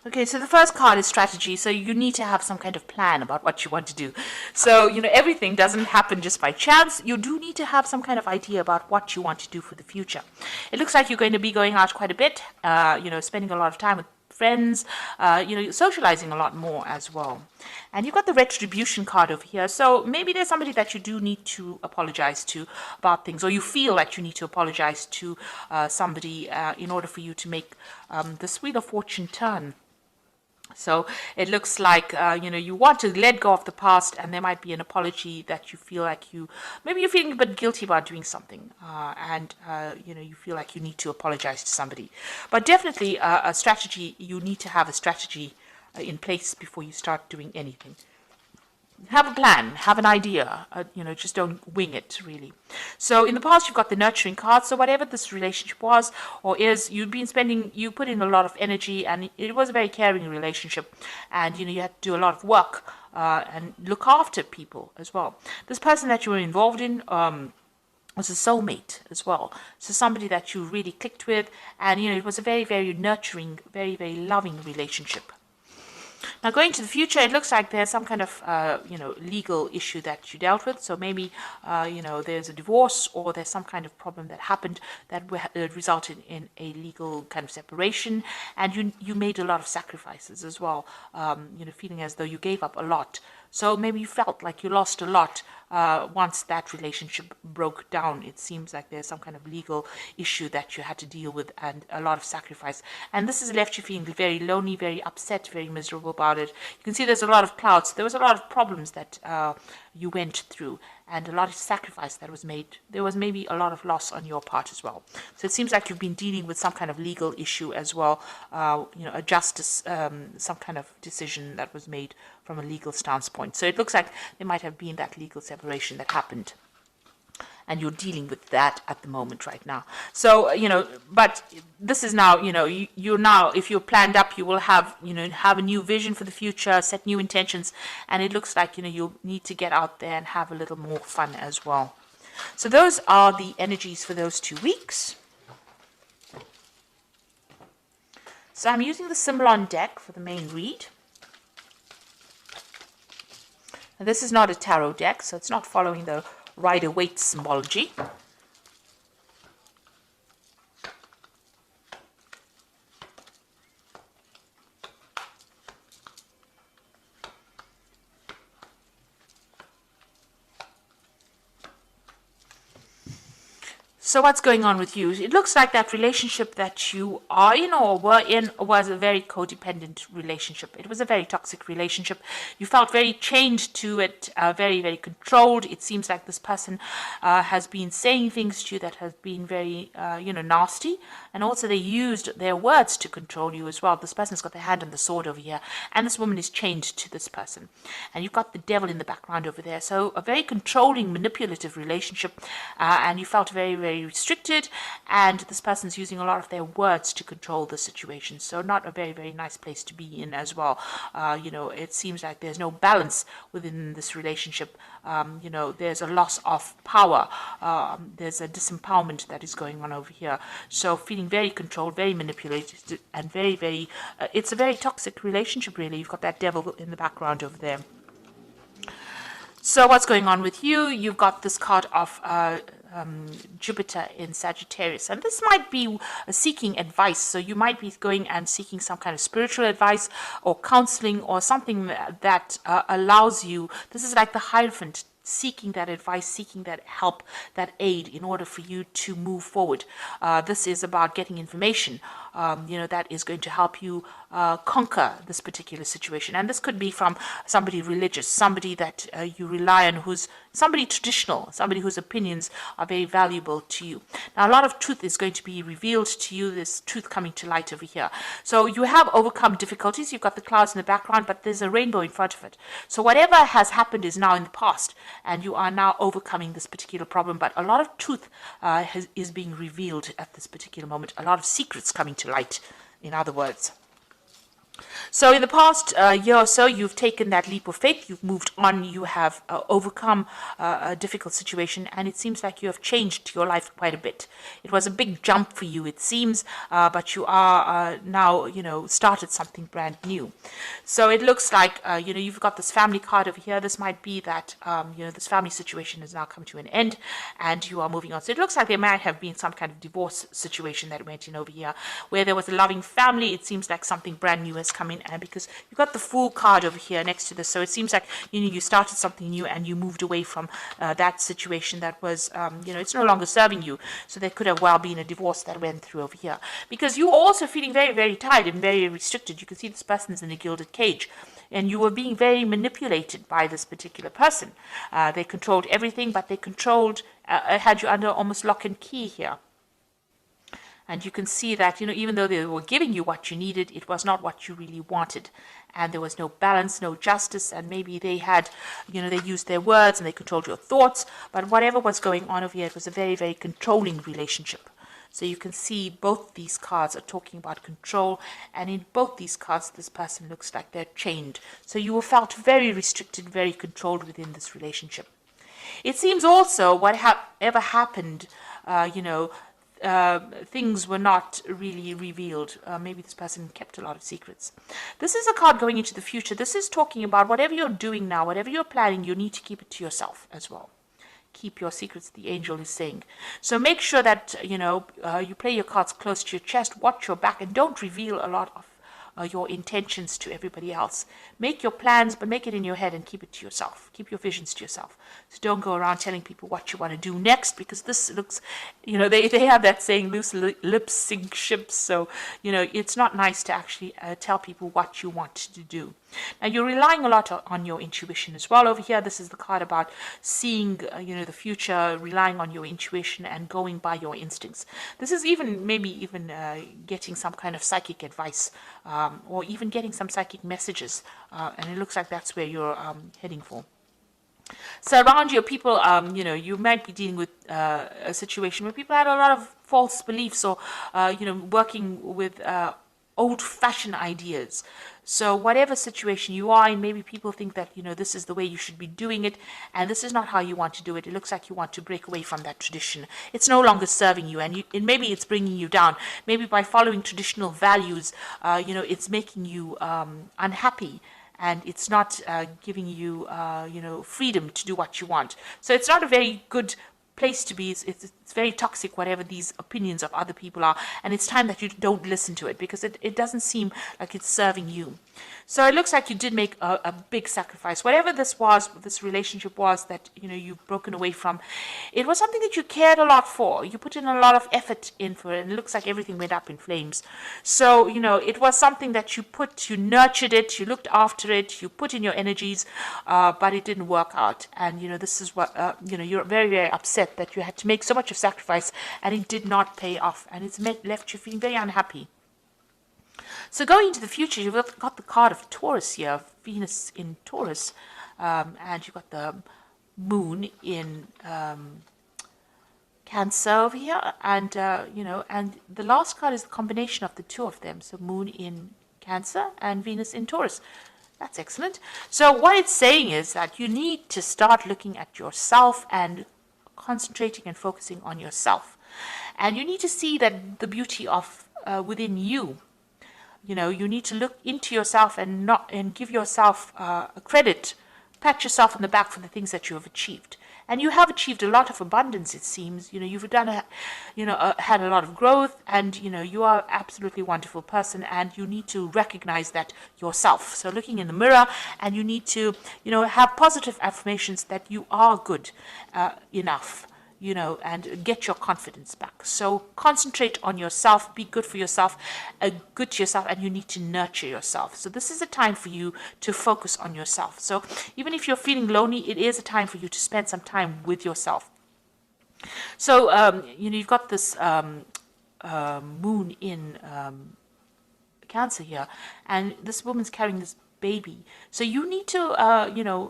Okay, so the first card is strategy. So you need to have some kind of plan about what you want to do. So, everything doesn't happen just by chance. You do need to have some kind of idea about what you want to do for the future. It looks like you're going to be going out quite a bit, spending a lot of time with friends, socializing a lot more as well. And you've got the retribution card over here. So maybe there's somebody that you do need to apologize to about things, or you feel that you need to apologize to somebody in order for you to make this Wheel of Fortune turn. So it looks like, you want to let go of the past, and there might be an apology that you feel like maybe you're feeling a bit guilty about doing something, and you feel like you need to apologize to somebody. But definitely a strategy, you need to have a strategy in place before you start doing anything. Have a plan, have an idea, just don't wing it, really. So in the past, you've got the nurturing card. So whatever this relationship was or is, you put in a lot of energy, and it was a very caring relationship. And, you had to do a lot of work and look after people as well. This person that you were involved in was a soulmate as well. So somebody that you really clicked with. And, it was a very, very nurturing, very, very loving relationship. Now, going to the future, it looks like there's some kind of, legal issue that you dealt with. So maybe, there's a divorce, or there's some kind of problem that happened that resulted in a legal kind of separation. And you made a lot of sacrifices as well, feeling as though you gave up a lot. So maybe you felt like you lost a lot once that relationship broke down. It seems like there's some kind of legal issue that you had to deal with, and a lot of sacrifice. And this has left you feeling very lonely, very upset, very miserable about it. You can see there's a lot of clouds. There was a lot of problems that you went through, and a lot of sacrifice that was made. There was maybe a lot of loss on your part as well. So it seems like you've been dealing with some kind of legal issue as well, a justice, some kind of decision that was made from a legal standpoint. So it looks like there might have been that legal separation that happened, and you're dealing with that at the moment right now. So, but this is now, you're now, if you're planned up, you will have, have a new vision for the future, set new intentions, and it looks like, you'll need to get out there and have a little more fun as well. So those are the energies for those 2 weeks. So I'm using the symbol on deck for the main read. Now, this is not a tarot deck, so it's not following the Rider-Waite symbology. So what's going on with you? It looks like that relationship that you are in or were in was a very codependent relationship. It was a very toxic relationship. You felt very chained to it, very, very controlled. It seems like this person has been saying things to you that have been very, nasty. And also they used their words to control you as well. This person's got their hand on the sword over here. And this woman is chained to this person. And you've got the devil in the background over there. So a very controlling, manipulative relationship. And you felt very, very restricted, and this person's using a lot of their words to control the situation. So not a very, very nice place to be in as well. It seems like there's no balance within this relationship. There's a loss of power. There's a disempowerment that is going on over here. So feeling very controlled, very manipulated, and very, very, it's a very toxic relationship, really. You've got that devil in the background over there. So what's going on with you? You've got this card of Jupiter in Sagittarius, and this might be seeking advice. So you might be going and seeking some kind of spiritual advice or counseling or something that allows you. This is like the Hierophant, seeking that advice, seeking that help, that aid in order for you to move forward. This is about getting information, that is going to help you conquer this particular situation. And this could be from somebody religious, somebody that you rely on, who's somebody traditional, somebody whose opinions are very valuable to you. Now, a lot of truth is going to be revealed to you, this truth coming to light over here. So you have overcome difficulties. You've got the clouds in the background, but there's a rainbow in front of it. So whatever has happened is now in the past, and you are now overcoming this particular problem. But a lot of truth is being revealed at this particular moment. A lot of secrets coming to light, in other words. So in the past year or so, you've taken that leap of faith, you've moved on, you have overcome a difficult situation, and it seems like you have changed your life quite a bit. It was a big jump for you, it seems, but you are now, started something brand new. So it looks like, you've got this family card over here. This might be that, this family situation has now come to an end and you are moving on. So it looks like there might have been some kind of divorce situation that went in over here where there was a loving family. It seems like something brand new has come in, and because you've got the Fool card over here next to this, so it seems like you started something new and you moved away from that situation that was it's no longer serving you. So there could have well been a divorce that went through over here, because you were also feeling very, very tired and very restricted. You can see this person's in a gilded cage, and you were being very manipulated by this particular person. They controlled everything, but they controlled had you under almost lock and key here. And you can see that, even though they were giving you what you needed, it was not what you really wanted. And there was no balance, no justice, and maybe they had, they used their words and they controlled your thoughts. But whatever was going on over here, it was a very, very controlling relationship. So you can see both these cards are talking about control, and in both these cards, this person looks like they're chained. So you felt very restricted, very controlled within this relationship. It seems also whatever happened, things were not really revealed. Maybe this person kept a lot of secrets. This is a card going into the future. This is talking about whatever you're doing now, whatever you're planning, you need to keep it to yourself as well. Keep your secrets, the angel is saying. So make sure that, you play your cards close to your chest, watch your back, and don't reveal a lot of your intentions to everybody else. Make your plans, but make it in your head and keep it to yourself. Keep your visions to yourself. So don't go around telling people what you want to do next, because this looks, they have that saying, loose lips sink ships. So, it's not nice to actually tell people what you want to do. Now, you're relying a lot on your intuition as well. Over here, this is the card about seeing, the future, relying on your intuition and going by your instincts. This is maybe even getting some kind of psychic advice, or even getting some psychic messages. And it looks like that's where you're heading for. So around you, people, you might be dealing with a situation where people had a lot of false beliefs, or, working with old-fashioned ideas. So whatever situation you are in, maybe people think that, this is the way you should be doing it, and this is not how you want to do it. It looks like you want to break away from that tradition. It's no longer serving you, and maybe it's bringing you down. Maybe by following traditional values, it's making you unhappy, and it's not giving you, freedom to do what you want. So it's not a very good place to be. It's very toxic, whatever these opinions of other people are, and it's time that you don't listen to it, because it doesn't seem like it's serving you. So it looks like you did make a big sacrifice. Whatever this relationship was that you've broken away from, it was something that you cared a lot for. You put in a lot of effort in for it, and it looks like everything went up in flames. So it was something that you nurtured it, you looked after it, you put in your energies, but it didn't work out. And this is what you're very, very upset that you had to make so much of sacrifice and it did not pay off, and it's left you feeling very unhappy. So going into the future, you've got the card of Taurus here, Venus in Taurus, and you've got the moon in Cancer over here, and and the last card is the combination of the two of them, so moon in Cancer and Venus in Taurus. That's excellent. So what it's saying is that you need to start looking at yourself and concentrating and focusing on yourself, and you need to see that the beauty of within you. You need to look into yourself and give yourself credit, pat yourself on the back for the things that you have achieved. And you have achieved a lot of abundance, it seems. You've done had a lot of growth, and you are an absolutely wonderful person, and you need to recognize that yourself. So looking in the mirror, and you need to have positive affirmations that you are good enough. And get your confidence back. So concentrate on yourself, be good for yourself, good to yourself, and you need to nurture yourself. So this is a time for you to focus on yourself. So even if you're feeling lonely, it is a time for you to spend some time with yourself. So, you've got this moon in Cancer here, and this woman's carrying this baby. So you need to,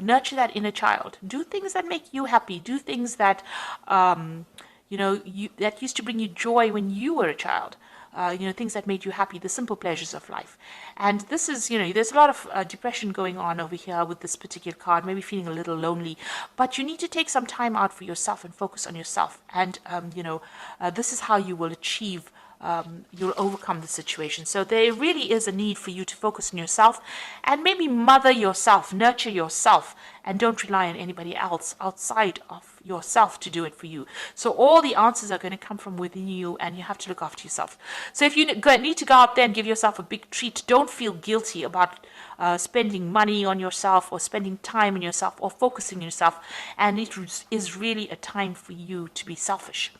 nurture that inner child. Do things that make you happy. Do things that, that used to bring you joy when you were a child. things that made you happy, the simple pleasures of life. And this is, there's a lot of depression going on over here with this particular card, maybe feeling a little lonely, but you need to take some time out for yourself and focus on yourself. And, this is how you will achieve you'll overcome the situation. So there really is a need for you to focus on yourself and maybe mother yourself, nurture yourself, and don't rely on anybody else outside of yourself to do it for you. So all the answers are going to come from within you, and you have to look after yourself. So if you need to go out there and give yourself a big treat, don't feel guilty about spending money on yourself or spending time on yourself or focusing on yourself. And it is really a time for you to be selfish.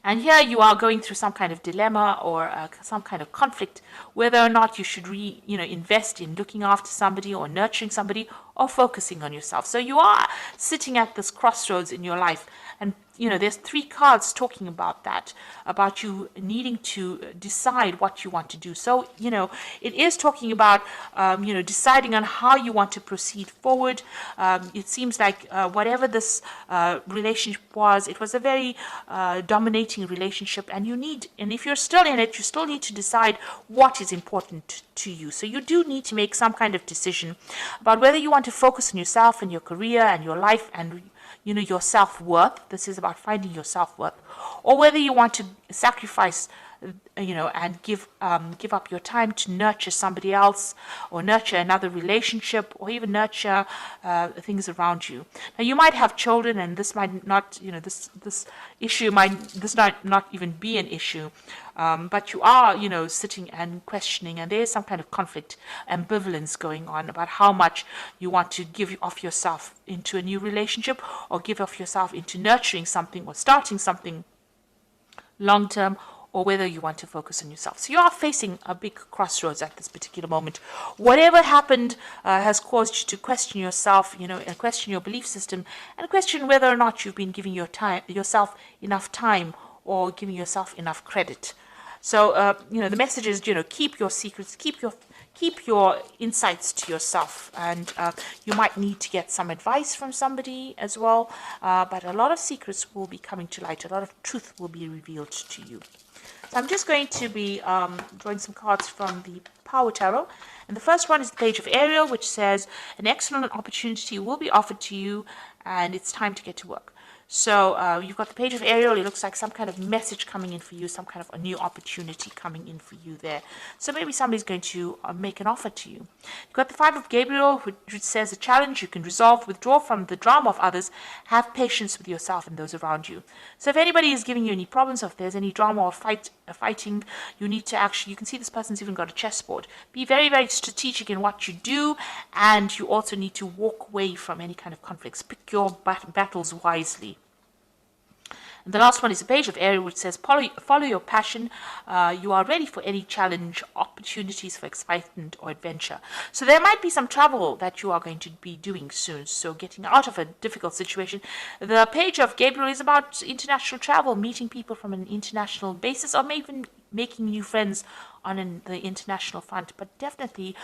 And here you are going through some kind of dilemma or some kind of conflict, whether or not you should invest in looking after somebody or nurturing somebody or focusing on yourself. So you are sitting at this crossroads in your life. And, there's 3 cards talking about that, about you needing to decide what you want to do. So, it is talking about, deciding on how you want to proceed forward. It seems like whatever this relationship was, it was a very dominating relationship. And if you're still in it, you still need to decide what is important to you. So you do need to make some kind of decision about whether you want to focus on yourself and your career and your life and your self-worth. This is about finding your self-worth, or whether you want to sacrifice, and give up your time to nurture somebody else, or nurture another relationship, or even nurture things around you. Now, you might have children, and this might not, this issue might not even be an issue, but you are, sitting and questioning, and there is some kind of conflict, ambivalence going on about how much you want to give of yourself into a new relationship, or give of yourself into nurturing something or starting something long term, or whether you want to focus on yourself. So you are facing a big crossroads at this particular moment. Whatever happened has caused you to question yourself, and question your belief system, and question whether or not you've been giving yourself enough time or giving yourself enough credit. So, the message is, keep your secrets, keep your insights to yourself, and you might need to get some advice from somebody as well, but a lot of secrets will be coming to light, a lot of truth will be revealed to you. So I'm just going to be drawing some cards from the Power Tarot, and the first one is the Page of Ariel, which says, an excellent opportunity will be offered to you, and it's time to get to work. So you've got the Page of Ariel. It looks like some kind of message coming in for you, some kind of a new opportunity coming in for you there. So maybe somebody's going to make an offer to you. You've got the Five of Gabriel, which says a challenge you can resolve, withdraw from the drama of others, have patience with yourself and those around you. So if anybody is giving you any problems, or if there's any drama or fighting, you need to you can see this person's even got a chessboard. Be very, very strategic in what you do, and you also need to walk away from any kind of conflicts. Pick your battles wisely. And the last one is the Page of Ariel, which says, follow your passion. You are ready for any challenge, opportunities for excitement or adventure. So there might be some travel that you are going to be doing soon. So getting out of a difficult situation. The Page of Gabriel is about international travel, meeting people from an international basis, or maybe making new friends on the international front. But definitely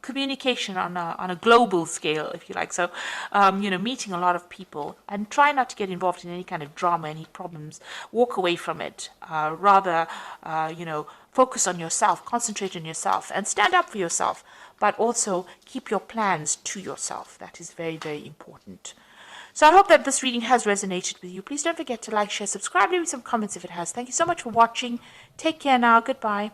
communication on a global scale, if you like. So, meeting a lot of people, and try not to get involved in any kind of drama, any problems. Walk away from it. Rather, focus on yourself, concentrate on yourself, and stand up for yourself. But also keep your plans to yourself. That is very, very important. So I hope that this reading has resonated with you. Please don't forget to like, share, subscribe, leave me some comments if it has. Thank you so much for watching. Take care now. Goodbye.